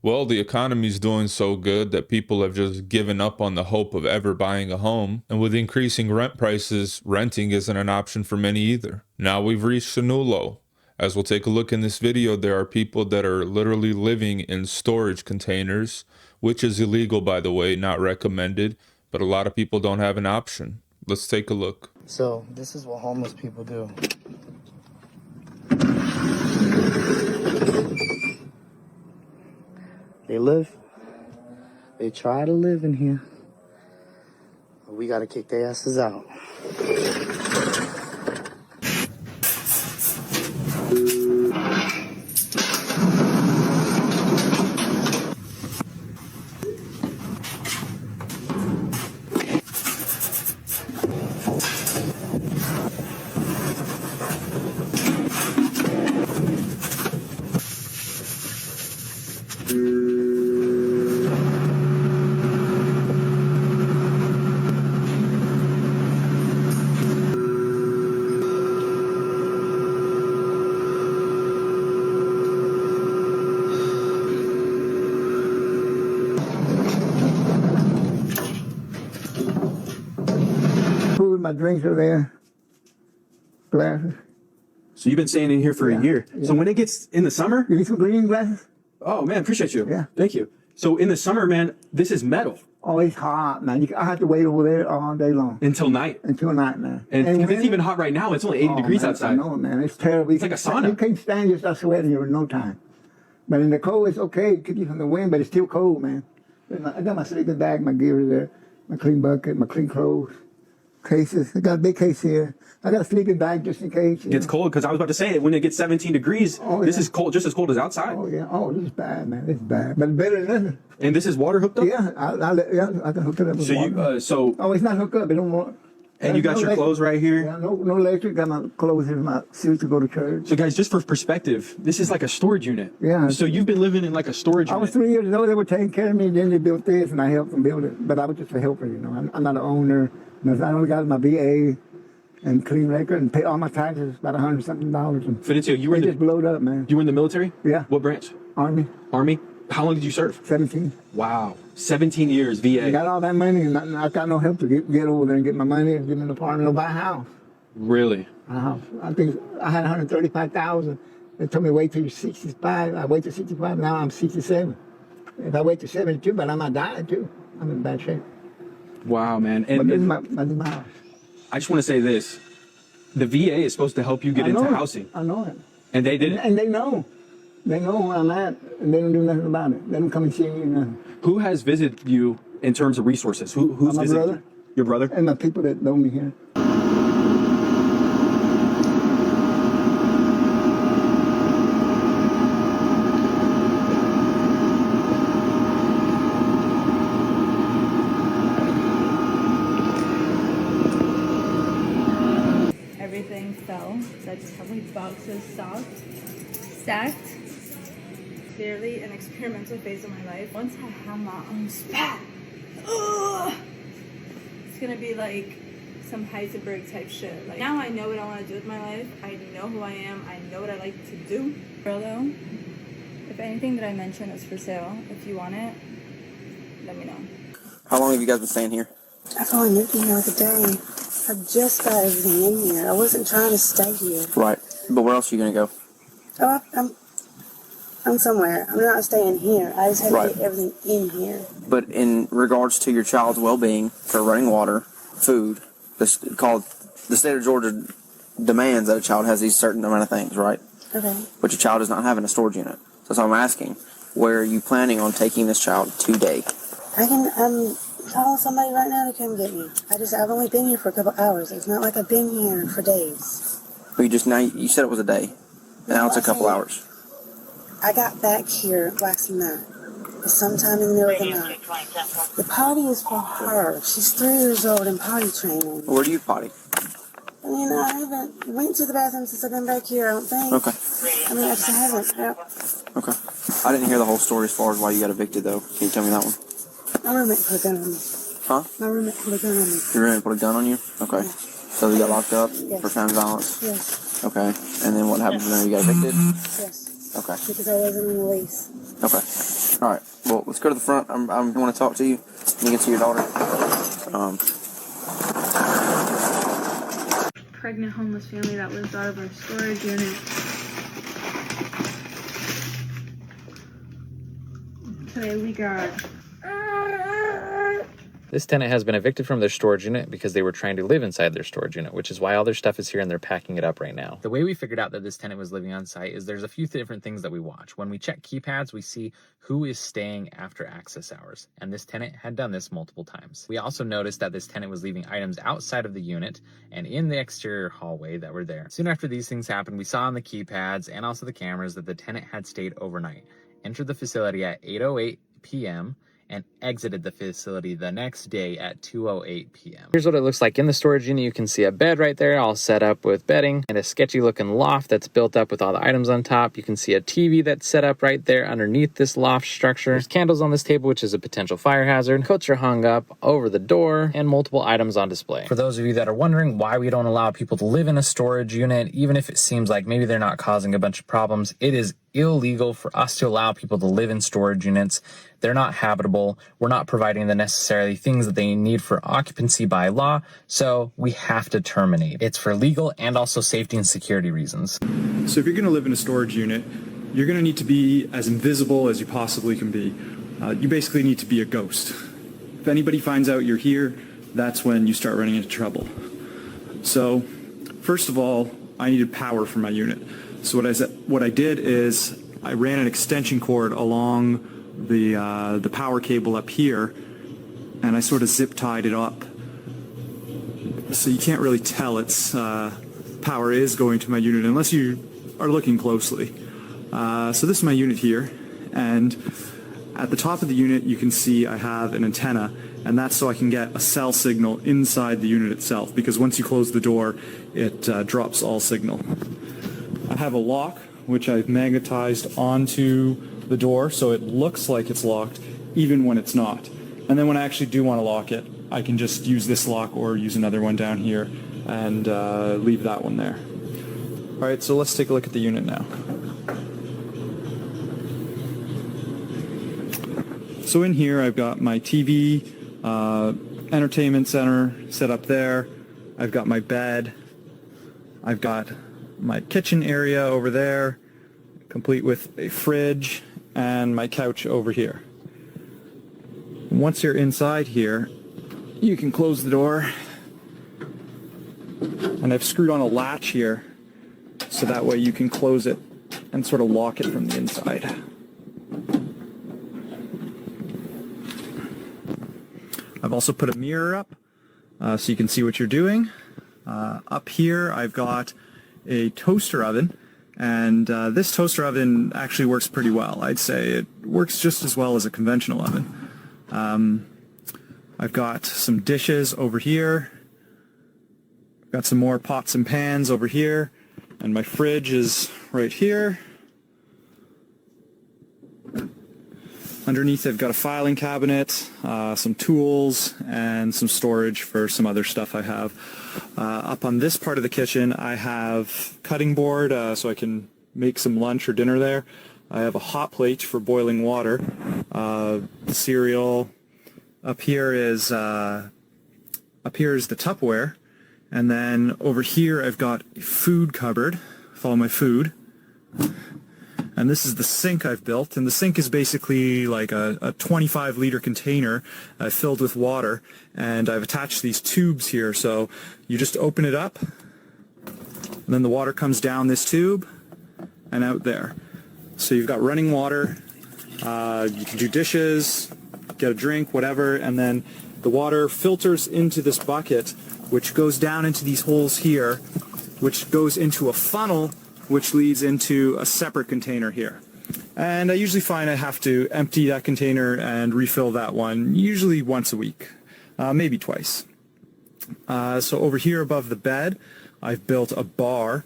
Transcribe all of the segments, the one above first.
Well, the economy's doing so good that people have just given up on the hope of ever buying a home. And with increasing rent prices, renting isn't an option for many either. Now we've reached a new low. As we'll take a look in this video, there are people that are literally living in storage containers, which is illegal, by the way, not recommended, but a lot of people don't have an option. Let's take a look. So this is what homeless people do. They try to live in here. But we gotta kick their asses out. Food, my drinks are there. Glasses. So you've been staying in here for a year. Yeah. So when it gets in the summer, You need some green glasses? oh man, appreciate you. Yeah. Thank you. So in the summer, man, this is metal Oh, it's hot, man. I have to wait over there all day long. until night. Until night, man. And 'cause when- it's even hot right now. It's only 80 degrees man, I outside. know, man. It's terrible. It's like a sauna. You can't stand just start sweating here in no time. But in the cold, it's okay. It keeps you from the wind, but it's still cold, man. I got my sleeping bag, my gear there, my clean bucket, my clean clothes, cases. I got a big case here. I got a sleeping bag just in case. It gets cold because I was about to say when it gets 17 degrees, Oh, this yeah. is cold, just as cold as outside. Oh, yeah. Oh, this is bad, man. This is bad. But better than nothing. And this is water hooked up. Yeah, I can hook it up with So water. you, Oh, it's not hooked up. It don't want. and you got no your electric. clothes right here. Yeah, no electric. Got my clothes in my suit to go to church. So guys, just for perspective, this is like a storage unit. Yeah. So you've been living in like a storage I unit. was 3 years old. They were taking care of me. Then they built this, and I helped them build it. But I was just a helper, you know. I'm not an owner. I only got my VA and clean record and pay all my taxes, about $100-something. And Fidencio, you were it in just the blowed up, man. you were in the military. Yeah. What branch? Army, Army. How long did you serve? 17. Wow, 17 years I VA. got all that money, and I got no help to get over there and get my money and get me an apartment or buy a house. Really? A house. I think I had 135,000. They told me wait till you're 65. I wait till 65. Now I'm 67. If I wait till 72, but I might die too. I'm in bad shape. Wow, man. But And, this is and my house. I just want to say this: the VA is supposed to help you get I know into it. housing, I know it. and they didn't. And they know. They know where I'm at, and they don't do nothing about it. They don't come and see me. Nothing. Who has visited you in terms of resources? Who's My visited brother. you? Your brother? And the people that know me here. Everything fell. So I just have like boxes stacked. Clearly an experimental phase of my life. Once I have my own spot, it's gonna be like some Heisenberg type shit. Like now I know what I want to do with my life. I know who I am. I know what I like to do. Girl though, if anything that I mention is for sale, if you want it, let me know. How long have you guys been staying here? I've only moved in here like a day. I just got everything in here. I wasn't trying to stay here. Right. But where else are you going to go? Oh, I'm somewhere. I'm not staying here. I just had Right. to get everything in here. But in regards to your child's well-being, for running water, food, this called the state of Georgia demands that a child has these certain amount of things, right? Okay. But your child does not have in a storage unit. So that's why I'm asking, where are you planning on taking this child today? I'm calling somebody right now to come get me. I've only been here for a couple hours. It's not like I've been here for days. Well, you said it was a day. Now it's a couple hours. I got back here last night. It's sometime in the middle of the night. The potty is for her. She's 3 years old and potty training. Where do you potty? I mean, I haven't went to the bathroom since I've been back here, I don't think. Okay. I mean, I just haven't. Okay. I didn't hear the whole story as far as why you got evicted, though. Can you tell me that one? My roommate put a gun on me. Huh? My roommate put a gun on me. Your roommate put a gun on you? Okay. So you got locked up Yes. for family violence? Yes. Okay. And then what happened from there? You got evicted? Yes. Okay. Because I wasn't on the lease. Okay. All right. Well, let's go to the front. I want to talk to you. You can see your daughter. Pregnant homeless family that lives out of our storage unit. Today we got... This tenant has been evicted from their storage unit because they were trying to live inside their storage unit, which is why all their stuff is here and they're packing it up right now. The way we figured out that this tenant was living on site is there's a few different things that we watch. When we check keypads, we see who is staying after access hours, and this tenant had done this multiple times. We also noticed that this tenant was leaving items outside of the unit and in the exterior hallway that were there. Soon after these things happened, we saw on the keypads and also the cameras that the tenant had stayed overnight, entered the facility at 8:08 p.m., and exited the facility the next day at 2:08 p.m. Here's what it looks like in the storage unit. You can see a bed right there all set up with bedding and a sketchy looking loft that's built up with all the items on top. You can see a TV that's set up right there underneath this loft structure. There's candles on this table, which is a potential fire hazard. Coats are hung up over the door and multiple items on display. For those of you that are wondering why we don't allow people to live in a storage unit, even if it seems like maybe they're not causing a bunch of problems, it is illegal for us to allow people to live in storage units. They're not habitable. We're not providing the necessary things that they need for occupancy by law, so we have to terminate. It's for legal and also safety and security reasons. So if you're going to live in a storage unit, you're going to need to be as invisible as you possibly can be. You basically need to be a ghost. If anybody finds out you're here, that's when you start running into trouble. So first of all, I needed power for my unit. So what I did is I ran an extension cord along the power cable up here, and I sort of zip tied it up. So you can't really tell its power is going to my unit unless you are looking closely. So this is my unit here, and at the top of the unit you can see I have an antenna, and that's so I can get a cell signal inside the unit itself, because once you close the door it drops all signal. I have a lock which I've magnetized onto the door so it looks like it's locked even when it's not. And then when I actually do want to lock it, I can just use this lock or use another one down here and leave that one there. Alright, so let's take a look at the unit now. So in here I've got my TV, entertainment center set up there. I've got my bed. I've got my kitchen area over there, complete with a fridge, and my couch over here. Once you're inside here, you can close the door, and I've screwed on a latch here so that way you can close it and sort of lock it from the inside. I've also put a mirror up so you can see what you're doing. Up here I've got a toaster oven, and this toaster oven actually works pretty well. I'd say it works just as well as a conventional oven. I've got some dishes over here, got some more pots and pans over here, and my fridge is right here. Underneath I've got a filing cabinet, some tools, and some storage for some other stuff I have. Up on this part of the kitchen I have cutting board so I can make some lunch or dinner there. I have a hot plate for boiling water, cereal. Up here is the Tupperware, and then over here I've got a food cupboard with all my food. And this is the sink I've built, and the sink is basically like a 25-liter container filled with water, and I've attached these tubes here, so you just open it up, and then the water comes down this tube and out there. So you've got running water, you can do dishes, get a drink, whatever, and then the water filters into this bucket, which goes down into these holes here, which goes into a funnel, which leads into a separate container here. And I usually find I have to empty that container and refill that one, usually once a week, maybe twice. So over here above the bed, I've built a bar,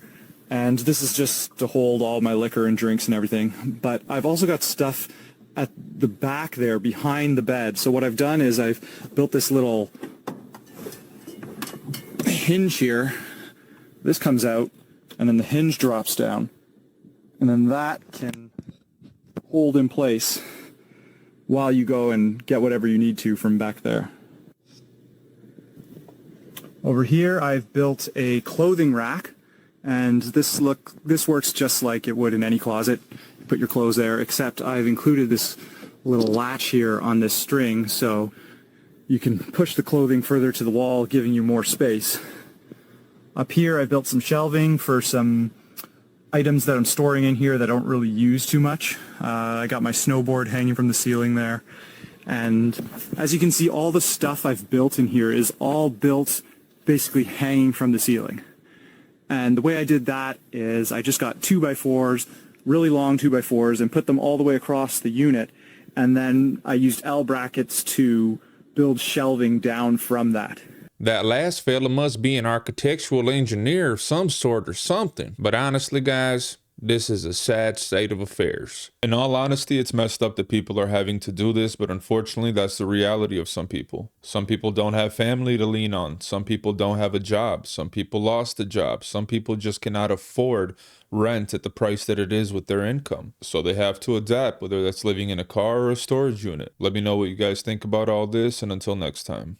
and this is just to hold all my liquor and drinks and everything. But I've also got stuff at the back there behind the bed. So what I've done is I've built this little hinge here. This comes out, and then the hinge drops down, and then that can hold in place while you go and get whatever you need to from back there. Over here, I've built a clothing rack, and this works just like it would in any closet. You put your clothes there, except I've included this little latch here on this string, so you can push the clothing further to the wall, giving you more space. Up here, I built some shelving for some items that I'm storing in here that I don't really use too much. I got my snowboard hanging from the ceiling there. And as you can see, all the stuff I've built in here is all built basically hanging from the ceiling. And the way I did that is I just got 2x4s, really long 2x4s, and put them all the way across the unit. And then I used L brackets to build shelving down from that. That last fella must be an architectural engineer of some sort or something. But honestly, guys, this is a sad state of affairs. In all honesty, it's messed up that people are having to do this, but unfortunately, that's the reality of some people. Some people don't have family to lean on. Some people don't have a job. Some people lost a job. Some people just cannot afford rent at the price that it is with their income. So they have to adapt, whether that's living in a car or a storage unit. Let me know what you guys think about all this, and until next time.